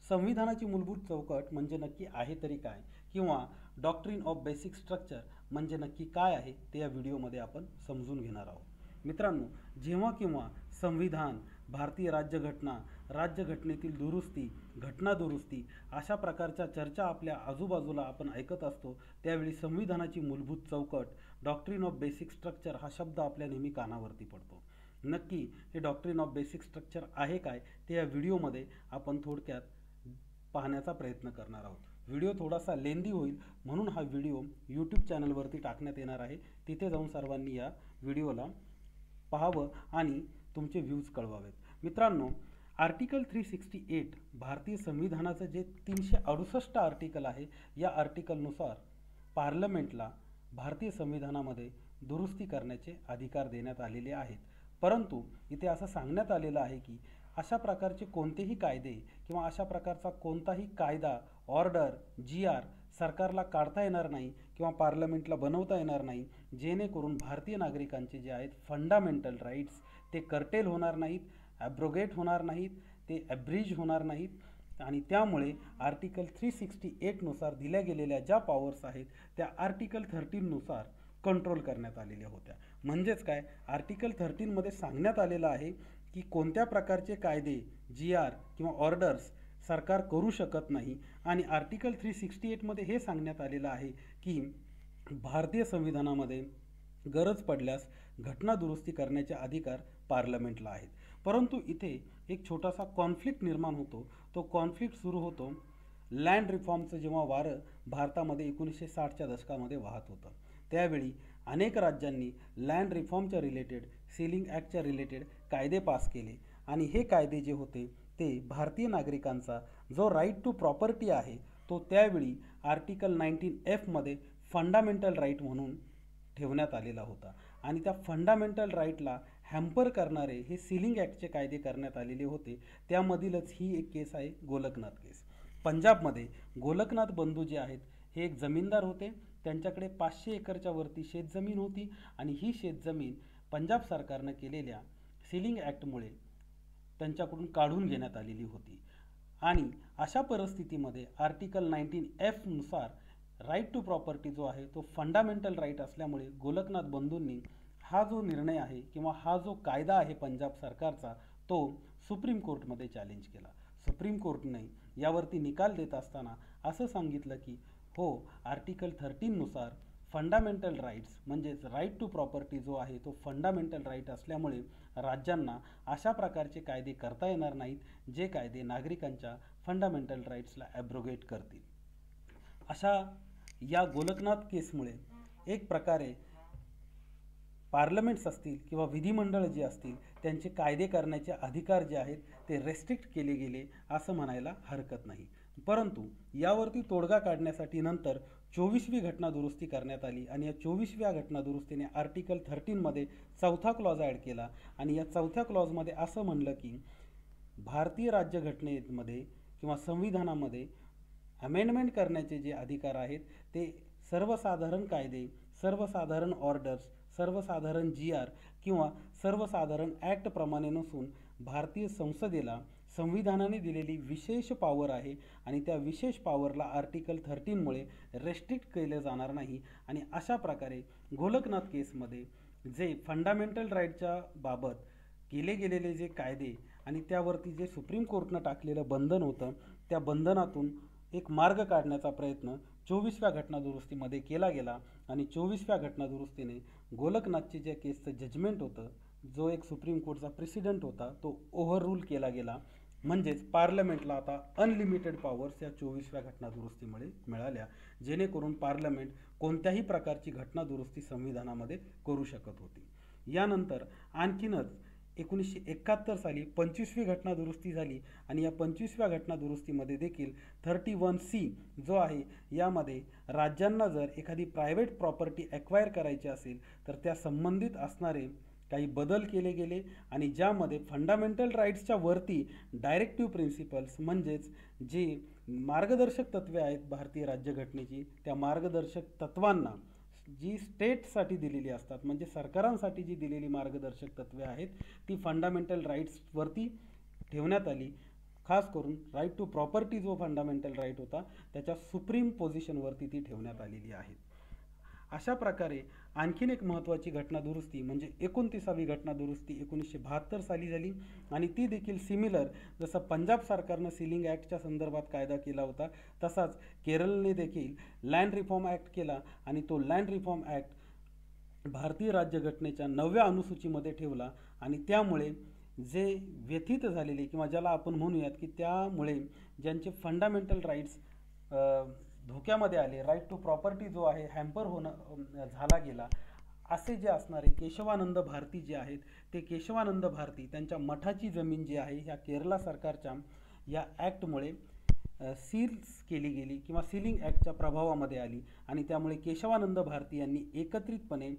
संविधानाची मूलभूत चौकट म्हणजे नक्की आहे तरी काय, किंवा डॉक्ट्रिन ऑफ बेसिक स्ट्रक्चर म्हणजे नक्की काय आहे ते या व्हिडिओमध्ये आपण समजून घेणार आहोत। मित्रांनो, जेव्हा केव्हा संविधान, भारतीय राज्यघटना, राज्यघटनेतील दुरुस्ती, घटना दुरुस्ती अशा प्रकारच्या चर्चा आपल्या आजूबाजूला आपण ऐकत असतो, त्यावेळी संविधानाची मूलभूत चौकट, डॉक्ट्रिन ऑफ बेसिक स्ट्रक्चर हा शब्द आपल्या नेहमी कानावरती पडतो। नक्की हे डॉक्ट्रिन ऑफ बेसिक स्ट्रक्चर आहे काय ते या व्हिडिओमध्ये आपण थोडक्यात पाहण्याचा प्रयत्न करणार आहोत। व्हिडिओ थोडासा लेंदी होईल म्हणून हा व्हिडिओ यूट्यूब चॅनलवरती टाकण्यात येणार आहे। तिथे जाऊन सर्वांनी या व्हिडिओला पाहावं आणि तुमचे व्ह्यूज कळवावेत। मित्रांनो, आर्टिकल 368 भारतीय संविधानाचं जे 368 आर्टिकल आहे, या आर्टिकलनुसार पार्लमेंटला भारतीय संविधानामध्ये दुरुस्ती करण्याचे अधिकार देण्यात आलेले आहेत। परंतु इथे असं सांगण्यात आलेलं आहे की अशा प्रकारचे कोणतेही कायदे किंवा अशा प्रकारचा कोणताही कायदा, ऑर्डर, GR सरकारला काढता येणार नाही किंवा पार्लमेंटला बनवता येणार नाही, जेणेकरून भारतीय नागरिकांचे जे आहेत फंडामेंटल राईट्स ते कर्टेल होणार नाहीत, ॲब्रोगेट होणार नाहीत, ते ॲब्रिज होणार नाहीत। आणि त्यामुळे आर्टिकल 368 नुसार दिल्या गेलेल्या ज्या पॉवर्स आहेत त्या आर्टिकल 13 नुसार कंट्रोल करण्यात आलेल्या होत्या। म्हणजेच काय, आर्टिकल 13 मध्ये सांगण्यात आलेलं आहे की कोणत्या प्रकारचे कायदे, GR किंवा ऑर्डर्स सरकार करू शकत नाही, आणि आर्टिकल 368 मध्ये हे सांगण्यात आलेलं आहे की भारतीय संविधानामध्ये गरज पडल्यास घटना दुरुस्ती करण्याचे अधिकार पार्लमेंटला आहेत। परंतु इथे एक छोटासा कॉन्फ्लिक्ट निर्माण होतो। तो कॉन्फ्लिक्ट सुरू होतो लँड रिफॉर्मचं जेव्हा वारं भारतामध्ये 1960च्या दशकामध्ये वाहत होतं, त्यावेळी अनेक राज्यांनी लँड रिफॉर्मच्या रिलेटेड, सीलिंग ॲक्टच्या रिलेटेड कायदे पास केले, आणि हे कायदे जे होते ते भारतीय नागरिकांचा जो राईट टू प्रॉपर्टी आहे तो त्यावेळी आर्टिकल 19F मध्ये फंडामेंटल राईट म्हणून ठेवण्यात आलेला होता, आणि त्या फंडामेंटल राईटला हॅम्पर करणारे हे सीलिंग ॲक्टचे कायदे करण्यात आलेले होते। त्यामधीलच ही एक केस आहे गोलकनाथ केस। पंजाबमध्ये गोलकनाथ बंधू जे आहेत हे एक जमीनदार होते, त्यांच्याकडे 500 एकरच्या वरती शेतजमीन होती, आणि ही शेतजमीन पंजाब सरकारनं केलेल्या सीलिंग ॲक्टमुळे त्यांच्याकडून काढून घेण्यात आलेली होती। आणि अशा परिस्थितीमध्ये आर्टिकल 19F नुसार राईट टू प्रॉपर्टी जो आहे तो फंडामेंटल राईट असल्यामुळे गोलकनाथ बंधूंनी हा जो निर्णय आहे किंवा हा जो कायदा आहे पंजाब सरकारचा तो सुप्रीम कोर्टमध्ये चॅलेंज केला। सुप्रीम कोर्टने यावरती निकाल देत असताना असं सांगितलं की हो, आर्टिकल 13 नुसार फंडामेंटल राईट्स म्हणजेच राईट टू प्रॉपर्टी जो आहे तो फंडामेंटल राईट असल्यामुळे राज्यांना अशा प्रकारचे कायदे करता येणार नाहीत जे कायदे नागरिकांच्या फंडामेंटल राईट्सला ॲब्रोगेट करतील। अशा या गोलकनाथ केसमुळे एक प्रकारे पार्लमेंट्स असतील किंवा विधिमंडळ जे असतील त्यांचे कायदे करण्याचे अधिकार जे आहेत ते रेस्ट्रिक्ट केले गेले असं म्हणायला हरकत नाही। परंतु यावरती तोडगा काढण्यासाठी नंतर 24वी घटना दुरुस्ती करण्यात आली, आणि या 24व्या घटना दुरुस्तीने आर्टिकल 13 मध्ये 4था क्लॉज ॲड केला, आणि या 4थ्या क्लॉजमध्ये असं म्हणलं की भारतीय राज्यघटनेमध्ये किंवा संविधानामध्ये अमेंडमेंट करण्याचे जे अधिकार आहेत ते सर्वसाधारण कायदे, सर्वसाधारण ऑर्डर्स, सर्वसाधारण GR किंवा सर्वसाधारण ॲक्ट प्रमाणे नसून भारतीय संसदेला संविधानाने दिलेली विशेष पॉवर आहे, आणि त्या विशेष पॉवरला आर्टिकल 13 मुळे रेस्ट्रिक्ट केलं जाणार नाही। आणि अशा प्रकारे गोलकनाथ केसमध्ये जे फंडामेंटल राईटच्या बाबत केले गेलेले जे कायदे आणि त्यावरती जे सुप्रीम कोर्टनं टाकलेलं बंधन होतं त्या बंधनातून एक मार्ग काढण्याचा प्रयत्न 24व्या घटना दुरुस्तीमध्ये केला गेला, आणि 24व्या घटना दुरुस्तीने गोलकनाथचे जे केसचं जजमेंट होतं, जो एक सुप्रीम कोर्टचा प्रेसिडेंट होता, तो ओव्हररूल केला गेला। म्हणजेच पार्लमेंटला आता अनलिमिटेड पॉवर्स या 24व्या घटना दुरुस्तीमुळे मिळाल्या, जेणेकरून पार्लमेंट कोणत्याही प्रकारची घटना दुरुस्ती संविधानामध्ये करू शकत होती। यानंतर आणखीनच 1971 साली 25वी घटना दुरुस्ती झाली, आणि या 25व्या घटना दुरुस्तीमध्ये देखील 31C जो आहे यामध्ये राज्यांना जर एखादी प्रायव्हेट प्रॉपर्टी ॲक्वायर करायची असेल तर त्या संबंधित असणारे काही बदल केले गेले, आणि ज्यामध्ये फंडामेंटल राईट्सच्या वरती डायरेक्टिव्ह प्रिन्सिपल्स म्हणजेच जे मार्गदर्शक तत्त्वे आहेत भारतीय राज्यघटनेची त्या मार्गदर्शक तत्त्वांना जी स्टेटसाठी दिलेली असतात, म्हणजे सरकारांसाठी जी दिलेली मार्गदर्शक तत्त्वे आहेत ती फंडामेंटल राईट्सवरती ठेवण्यात आली। खास करून राईट टू प्रॉपर्टी जो फंडामेंटल राईट होता त्याच्या सुप्रीम पोझिशनवरती ती ठेवण्यात आलेली आहे. अशा प्रकारे आणखीन एक महत्त्वाची घटना दुरुस्ती म्हणजे 29वी घटना दुरुस्ती 1972 साली झाली आणि ती देखील सिमिलर जसं पंजाब सरकारनं सीलिंग ॲक्टच्या संदर्भात कायदा केला होता तसाच केरळने देखील लँड रिफॉर्म ॲक्ट केला आणि तो लँड रिफॉर्म ॲक्ट भारतीय राज्यघटनेच्या 9व्या अनुसूचीमध्ये ठेवला आणि त्यामुळे जे व्यथित झालेले किंवा ज्याला आपण म्हणूयात की त्यामुळे ज्यांचे फंडामेंटल राईट्स धोक्यामध्ये आले, राईट टू प्रॉपर्टी जो आहे हॅम्पर झाला गेला, असे जे असणारे केशवानंद भारती जे आहेत ते केशवानंद भारती त्यांच्या मठाची जमीन जी आहे ह्या केरला सरकारच्या या ॲक्टमुळे सील्स केली गेली किंवा सीलिंग ॲक्टच्या प्रभावामध्ये आली आणि त्यामुळे केशवानंद भारती यांनी एकत्रितपणे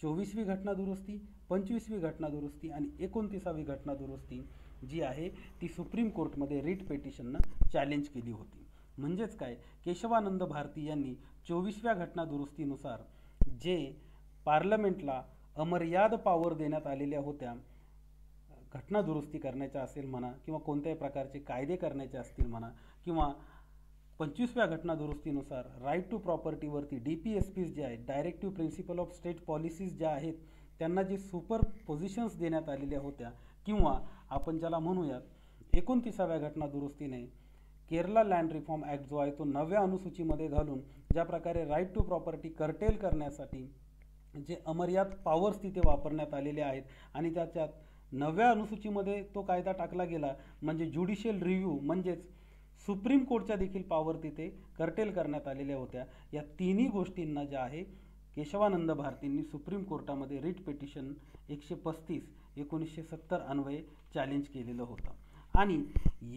24वी घटना दुरुस्ती, 25वी घटना दुरुस्ती आणि 29वी घटना दुरुस्ती जी आहे ती सुप्रीम कोर्टमध्ये रिट पेटिशननं चॅलेंज केली होती. म्हणजेच काय, केशवानंद भारती यांनी 24व्या घटना दुरुस्तीनुसार जे पार्लमेंटला अमर्याद पॉवर देण्यात आलेल्या होत्या घटना दुरुस्ती करण्याच्या असेल म्हणा किंवा कोणत्याही प्रकारचे कायदे करण्याचे असतील म्हणा किंवा 25व्या घटना दुरुस्तीनुसार राईट टू प्रॉपर्टीवरती DPSPs जे आहेत directive principle of state policies ज्या आहेत त्यांना जे सुपर पोझिशन्स देण्यात आलेल्या होत्या किंवा आपण ज्याला म्हणूयात 29व्या घटना दुरुस्तीने केरला लँड रिफॉर्म ॲक्ट जो आहे तो 9व्या अनुसूचीमध्ये घालून ज्या प्रकारे राईट टू प्रॉपर्टी कर्टेल करण्यासाठी जे अमर्याद पॉवर्स तिथे वापरण्यात आलेले आहेत आणि त्याच्यात 9व्या अनुसूचीमध्ये तो कायदा टाकला गेला म्हणजे ज्युडिशियल रिव्ह्यू म्हणजेच सुप्रीम कोर्टच्या देखील पॉवर तिथे कर्टेल करण्यात आलेल्या होत्या. या तिन्ही गोष्टींना ज्या आहे केशवानंद भारतींनी सुप्रीम कोर्टामध्ये रिट पेटिशन 135/1970 अन्वये चॅलेंज केलेलं होतं आणि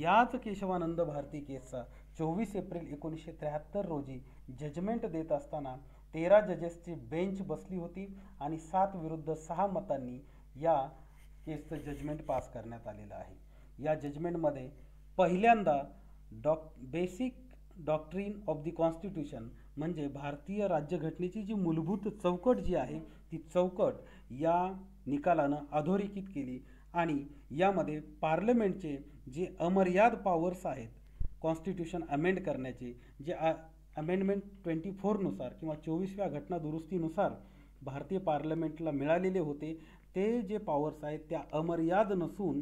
याच केशवानंद भारती केसचा 24 एप्रिल 1973 रोजी जजमेंट देत असताना 13 जजेसची बेंच बसली होती आणि 7 विरुद्ध 6 मतांनी या केसचं जजमेंट पास करण्यात आलेलं आहे. या जजमेंटमध्ये पहिल्यांदा basic doctrine of the constitution म्हणजे भारतीय राज्यघटनेची जी मूलभूत चौकट जी आहे ती चौकट या निकालानं अधोरेखित केली आणि यामध्ये पार्लमेंटचे जे अमर्याद पॉवर्स आहेत कॉन्स्टिट्यूशन अमेंड करण्याचे जे अमेंडमेंट 24 नुसार किंवा 24व्या घटना दुरुस्तीनुसार भारतीय पार्लमेंटला मिळालेले होते ते जे पॉवर्स आहेत त्या अमर्याद नसून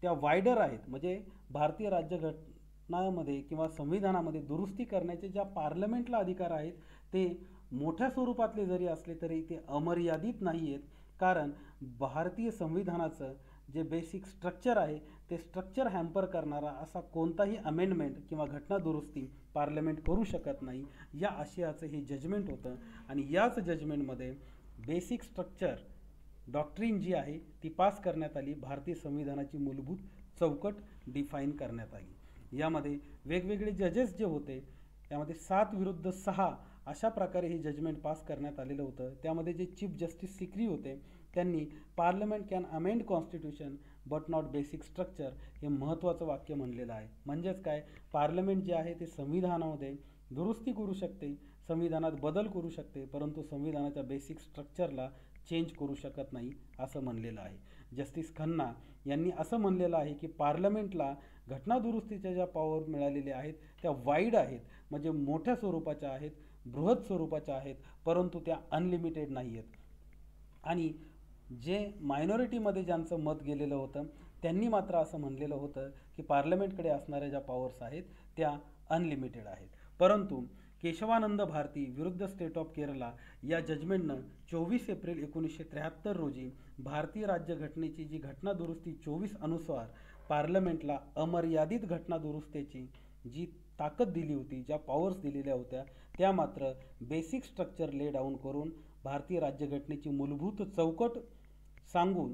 त्या वायडर आहेत. म्हणजे भारतीय राज्यघटनामध्ये किंवा संविधानामध्ये दुरुस्ती करण्याचे ज्या पार्लमेंटला अधिकार आहेत ते मोठ्या स्वरूपातले जरी असले तरी ते अमर्यादित नाही आहेत कारण भारतीय संविधानाचं जे बेसिक स्ट्रक्चर आहे ते स्ट्रक्चर हॅम्पर करणारा असा कोणताही अमेंडमेंट किंवा घटना दुरुस्ती पार्लमेंट करू शकत नाही. या आशयाचं हे जजमेंट होतं आणि याच जजमेंटमध्ये बेसिक स्ट्रक्चर डॉक्ट्रीन जी आहे ती पास करण्यात आली, भारतीय संविधानाची मूलभूत चौकट डिफाईन करण्यात आली. यामध्ये वेगवेगळे जजेस जे होते त्यामध्ये 7 विरुद्ध 6 अशा प्रकारे हे जजमेंट पास करण्यात आलेलं होतं. त्यामध्ये जे चीफ जस्टिस सिक्री होते त्यांनी parliament can amend constitution but not basic structure हे महत्त्वाचं वाक्य म्हणलेलं आहे. म्हणजेच काय, पार्लमेंट जे आहे ते संविधानामध्ये दुरुस्ती करू शकते, संविधानात बदल करू शकते परंतु संविधानाच्या बेसिक स्ट्रक्चरला चेंज करू शकत नाही असं म्हणलेलं आहे. जस्टिस खन्ना यांनी असं म्हणलेलं आहे की पार्लमेंटला घटना दुरुस्तीच्या ज्या पॉवर मिळालेल्या आहेत त्या वाईड आहेत म्हणजे मोठ्या स्वरूपाच्या आहेत, बृहत स्वरूपाच्या आहेत परंतु त्या अनलिमिटेड नाही आहेत. आणि जे मायनॉरिटीमध्ये ज्यांचं मत गेलेलं होतं त्यांनी मात्र असं म्हणलेलं होतं की पार्लमेंटकडे असणाऱ्या ज्या पॉवर्स आहेत त्या अनलिमिटेड आहेत. परंतु केशवानंद भारती विरुद्ध स्टेट ऑफ केरला या जजमेंटनं 24 एप्रिल 1973 रोजी भारतीय राज्यघटनेची जी घटना दुरुस्ती 24 अनुसार पार्लमेंटला अमर्यादित घटना दुरुस्तीची जी ताकद दिली होती, ज्या पॉवर्स दिलेल्या होत्या त्या मात्र बेसिक स्ट्रक्चर ले डाऊन करून भारतीय राज्यघटनेची मूलभूत चौकट सांगून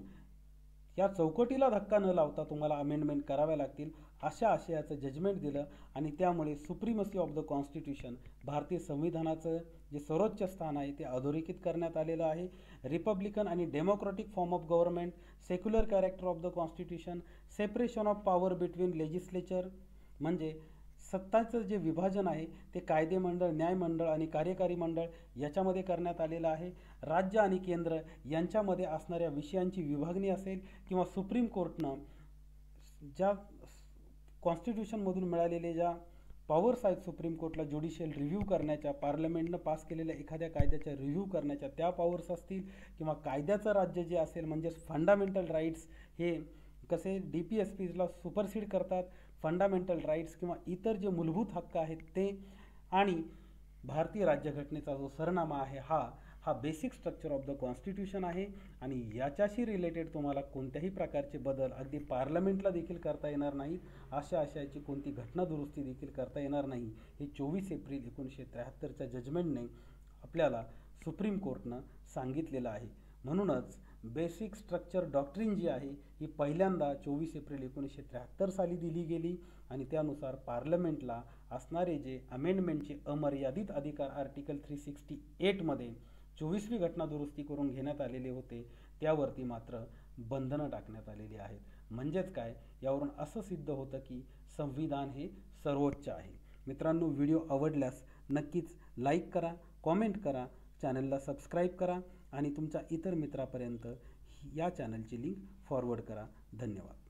या चौकटीला धक्का न लावता तुम्हाला अमेंडमेंट कराव्या लागतील अशा आशयाचं जजमेंट दिलं आणि त्यामुळे सुप्रीमसी ऑफ द कॉन्स्टिट्यूशन भारतीय संविधानाचं जे सर्वोच्च स्थान आहे ते अधोरेखित करण्यात आलेलं आहे. रिपब्लिकन आणि democratic form of government, secular character of the constitution, separation of power between legislature म्हणजे सत्ताचं जे विभाजन आहे ते कायदेमंडळ, न्यायमंडळ आणि कार्यकारी मंडळ याच्यामध्ये करण्यात आलेलं आहे. राज्य आणि केंद्र यांच्यामध्ये असणाऱ्या विषयांची विभागणी असेल किंवा सुप्रीम कोर्टनं ज्या कॉन्स्टिट्यूशनमधून मिळालेले ज्या पॉवर्स आहेत सुप्रीम कोर्टला ज्युडिशियल रिव्ह्यू करण्याच्या, पार्लमेंटनं पास केलेल्या एखाद्या कायद्याच्या रिव्ह्यू करण्याच्या त्या पॉवर्स असतील, किंवा कायद्याचं राज्य जे असेल म्हणजेच फंडामेंटल राईट्स हे कसे DPSPला सुपरसीड करतात, फंडामेंटल राईट्स किंवा इतर जे मूलभूत हक्क आहेत ते, आणि भारतीय राज्यघटनेचा जो सरनामा आहे हा basic structure of the constitution आहे. आणि याच्याशी रिलेटेड तुम्हाला कोणत्याही प्रकारचे बदल अगदी पार्लमेंटला देखील करता येणार नाहीत, अशा आशयाची कोणती घटना दुरुस्ती देखील करता येणार नाही. हे 24 एप्रिल 1973च्या जजमेंटने आपल्याला सुप्रीम कोर्टनं सांगितलेलं आहे. म्हणूनच बेसिक स्ट्रक्चर डॉक्ट्रिन जी आहे ही पहिल्यांदा 24 एप्रिल 1973 साली दिली गेली, आणि त्यानुसार पार्लमेंटला असणारे जे अमेंडमेंटचे अमर्यादित अधिकार आर्टिकल 368मध्ये 24वी घटना दुरुस्ती करून घेण्यात आलेले होते, त्यावरती मात्र बंधनं टाकण्यात आलेली आहेत. म्हणजेच काय, यावरून असं सिद्ध होतं की संविधान हे सर्वोच्च आहे. मित्रांनो, व्हिडिओ आवडल्यास नक्कीच लाईक करा, कॉमेंट करा, चॅनलला सबस्क्राईब करा आणि तुमच्या इतर मित्रापर्यंत या चॅनलची लिंक फॉरवर्ड करा. धन्यवाद.